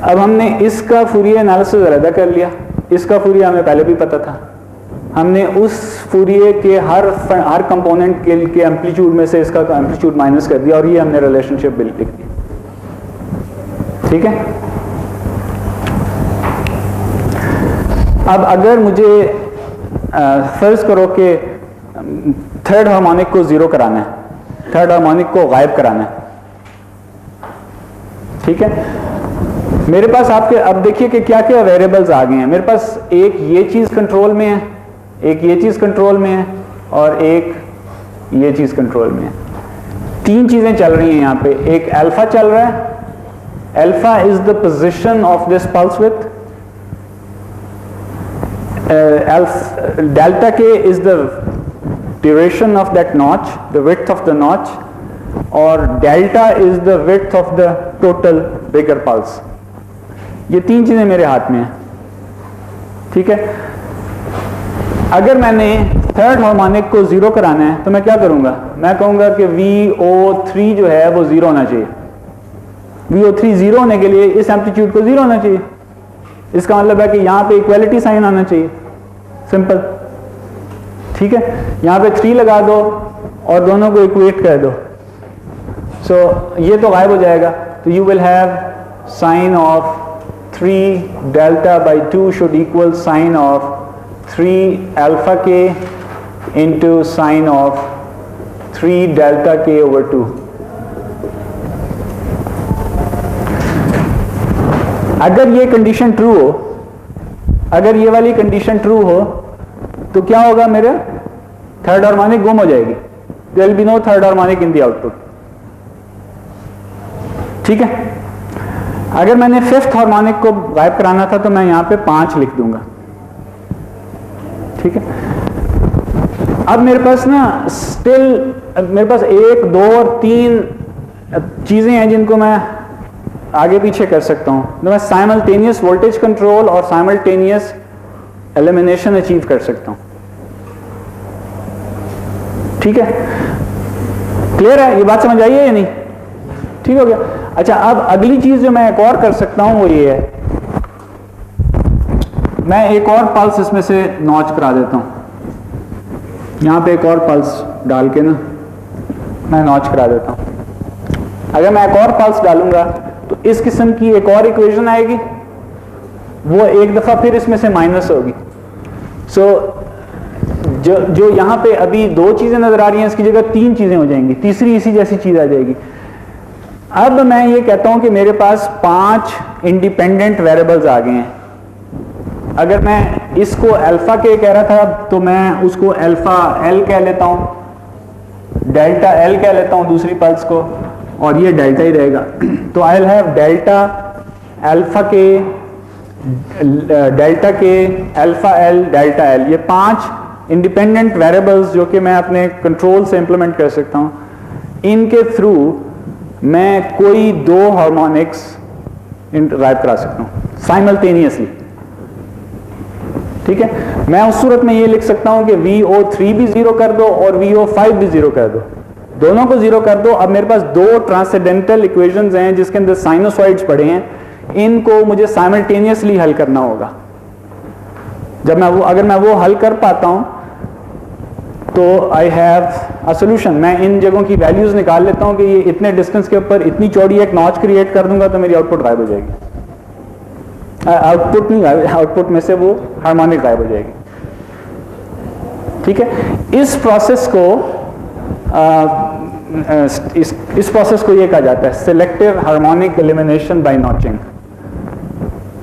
अब हमने इसका फूरियर एनालिसिस अलग कर लिया, इसका फूरियर हमें पहले भी पता था, हमने उस फूरियर के हर कंपोनेंट के एम्पलीट्यूड में से इसका एम्पलीट्यूड माइनस कर दिया और ये हमने रिलेशनशिप लिख दी, ठीक है। अब अगर मुझे फर्ज करो कि थर्ड हार्मोनिक को जीरो कराना है, थर्ड हार्मोनिक को गायब कराना है, ठीक है, मेरे पास आपके अब देखिए कि क्या क्या वेरिएबल्स आ गए हैं। मेरे पास एक ये चीज कंट्रोल में है, एक ये चीज कंट्रोल में है और एक ये चीज कंट्रोल में है। तीन चीजें चल रही हैं यहाँ पे, एक अल्फा चल रहा है, alpha is the position of this pulse width, delta k is the duration of that notch, the width of the notch, और delta is the width of the total bigger pulse. ये तीन चीजें मेरे हाथ में है, ठीक है। अगर मैंने थर्ड हार्मोनिक को जीरो कराना है तो मैं क्या करूंगा, मैं कहूंगा कि VO3 जो है वो जीरो होना चाहिए। VO3 जीरो होने के लिए इस एम्पलीट्यूड को जीरो होना चाहिए, इसका मतलब है कि यहां पे इक्वालिटी साइन आना चाहिए, सिंपल, ठीक है। यहां पे 3 लगा दो और दोनों को इक्वेट कर दो, सो ये तो गायब हो जाएगा, तो you will have sine of 3 delta by 2 should equal sine of 3 alpha के इंटू साइन ऑफ 3 डेल्टा के ओवर 2। अगर ये कंडीशन ट्रू हो, अगर ये वाली कंडीशन ट्रू हो तो क्या होगा, मेरे थर्ड हार्मोनिक गुम हो जाएगी, there will be no third harmonic in the output, ठीक है। अगर मैंने फिफ्थ हार्मोनिक को गायब कराना था तो मैं यहां पे 5 लिख दूंगा, ठीक है। अब मेरे पास ना स्टिल मेरे पास 1, 2 और 3 चीजें हैं जिनको मैं आगे पीछे कर सकता हूं, तो मैं साइमल्टेनियस वोल्टेज कंट्रोल और साइमल्टेनियस एलिमिनेशन अचीव कर सकता हूं। ठीक है, क्लियर है? ये बात समझ आई है या नहीं? ठीक हो गया। अच्छा, अब अगली चीज जो मैं एक और कर सकता हूं वो ये है, मैं एक और पल्स इसमें से नॉच करा देता हूं, यहां पे एक और पल्स डाल के ना मैं नॉच करा देता हूं। अगर मैं एक और पल्स डालूंगा तो इस किस्म की एक और इक्वेशन आएगी, वो एक दफा फिर इसमें से माइनस होगी। सो जो यहां पे अभी 2 चीजें नजर आ रही हैं, इसकी जगह 3 चीजें हो जाएंगी, तीसरी इसी जैसी चीज आ जाएगी। अब मैं ये कहता हूं कि मेरे पास 5 इंडिपेंडेंट वेरिएबल्स आ गए हैं। अगर मैं इसको अल्फा के कह रहा था तो मैं उसको अल्फा एल कह लेता हूं, डेल्टा एल कह लेता हूं दूसरी पल्स को, और ये डेल्टा ही रहेगा। तो I will have delta alpha के, डेल्टा के, अल्फा एल, डेल्टा एल, ये 5 इंडिपेंडेंट वेरिएबल्स जो कि मैं अपने कंट्रोल से इंप्लीमेंट कर सकता हूं। इनके थ्रू मैं कोई 2 हार्मोनिक्स ड्राइव करा सकता हूं साइमल्टेनियसली। ठीक है, मैं उस सूरत में ये लिख सकता हूं कि VO3 भी 0 कर दो और VO5 भी 0 कर दो, दोनों को 0 कर दो। अब मेरे पास 2 ट्रांसेंडेंटल इक्वेशंस हैं जिसके अंदर साइनोसॉइड्स पड़े हैं, इनको मुझे साइमल्टेनियसली हल करना होगा। जब मैं अगर मैं वो हल कर पाता हूं तो आई हैव अ सोल्यूशन। मैं इन जगहों की वैल्यूज निकाल लेता हूं कि ये इतने डिस्टेंस के ऊपर इतनी चौड़ी एक नॉच क्रिएट कर दूंगा तो मेरी आउटपुट गायब हो जाएगी। आउटपुट नहीं, आउटपुट में से वो हार्मोनिक गायब हो जाएगी। ठीक है, इस प्रोसेस को इस प्रोसेस को ये कहा जाता है selective harmonic elimination by notching.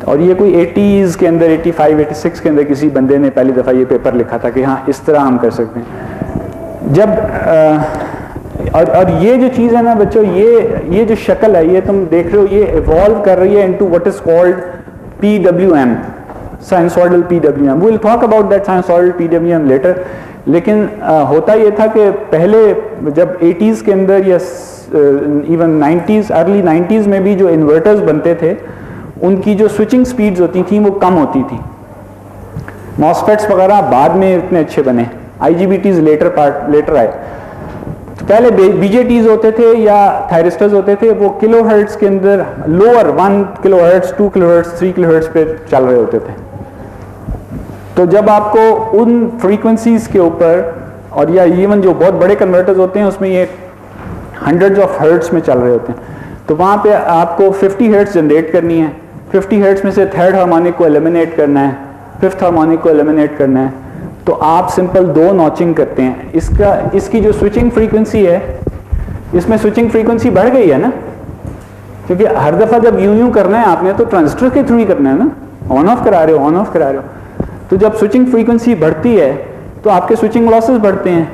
और ये कोई 80s के अंदर, 85, 86 के अंदर किसी बंदे ने पहली दफा ये पेपर लिखा था कि हाँ इस तरह हम कर सकते हैं। जब और ये जो चीज़ है ना बच्चों, ये जो शक्ल है ये तुम देख रहे हो, ये इवॉल्व कर रही है into what is called PWM, sinusoidal PWM। We will talk about that sinusoidal PWM later. लेकिन होता ये था कि पहले जब 80s के अंदर या इवन 90s, अर्ली 90s में भी जो इन्वर्टर्स बनते थे उनकी जो स्विचिंग स्पीड्स होती थी वो कम होती थी। मॉसफेट्स वगैरह बाद में इतने अच्छे बने, IGBTs लेटर आए। तो पहले BJTs होते थे या थायरिस्टर्स होते थे, वो किलो हर्ट्ज के अंदर lower 1 kilo hertz, 2 kilo hertz, 3 kilo hertz पे चल रहे होते थे। तो जब आपको उन फ्रीक्वेंसीज के ऊपर, और या इवन जो बहुत बड़े कन्वर्टर्स होते हैं उसमें ये हंड्रेड्स ऑफ हर्ट्ज में चल रहे होते हैं, तो वहाँ पे आपको 50 हर्ट्ज जनरेट करनी है। 50 हर्ट्ज में से थर्ड हार्मोनिक को एलिमिनेट करना है, फिफ्थ हार्मोनिक को एलिमिनेट करना है। तो आप सिंपल 2 नॉचिंग करते हैं। इसकी जो स्विचिंग फ्रीक्वेंसी है, इसमें स्विचिंग फ्रीक्वेंसी बढ़ गई है ना, क्योंकि हर दफा जब यूं करना है आपने तो ट्रांजिस्टर के थ्रू ही करना है ना, ऑन ऑफ करा रहे हो, ऑन ऑफ करा रहे हो। तो जब स्विचिंग फ्रीक्वेंसी बढ़ती है तो आपके स्विचिंग लॉसेस बढ़ते हैं।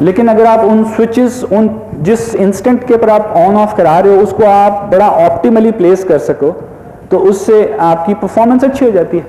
लेकिन अगर आप उन स्विचेस, उन जिस इंस्टेंट के ऊपर आप ऑन ऑफ करा रहे हो उसको आप बड़ा ऑप्टिमली प्लेस कर सको तो उससे आपकी परफॉर्मेंस अच्छी हो जाती है।